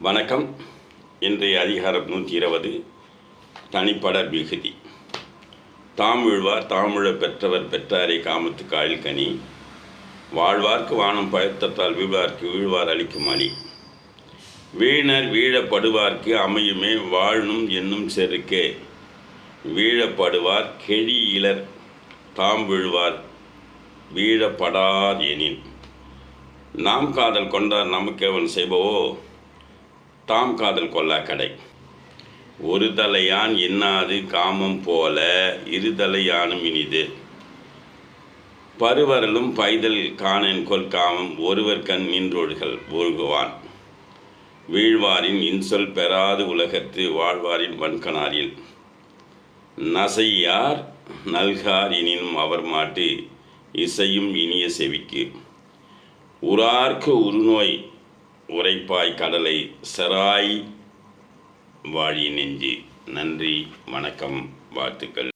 வணக்கம். இன்றைய அதிகாரம் 120 தனிப்பட விகுதி. தாம் வீழ்வார் தாமிழப் பெற்றவர் பெற்றாரை காமத்து காயில் கனி வாழ்வார்க்கு வானம் பயத்தத்தால் வீழ்வார்க்கு வீழ்வார் அளிக்கும் அணி வீணர் வீழப்படுவார்க்கு அமையுமே வாழும் என்னும் செருக்கே வீழப்படுவார் கெழி இலர் தாம் வீழ்வார் வீழப்படார் எனின் நாம் காதல் கொண்டார் நமக்கேவன் செய்பவோ தாம் காதல் கொல்லா கடை ஒரு தலையான் என்னாது காமம் போல இருதலை யானும் இனிது பருவரலும் பைதல் காணன் கொல் காமம் ஒருவர் கண் நின்றொழுகள் ஒழுகுவான் வீழ்வாரின் இன்சொல் பெறாது உலகத்து வாழ்வாரின் வன்கணாரில் நசையார் நல்கார் எனினும் அவர் மாட்டு இசையும் இனிய செவிக்கு உறார்க்கு உருநோய் உரைப்பாய் கடலை செராய் வாழி நெஞ்சு. நன்றி, வணக்கம், வாழ்த்துக்கள்.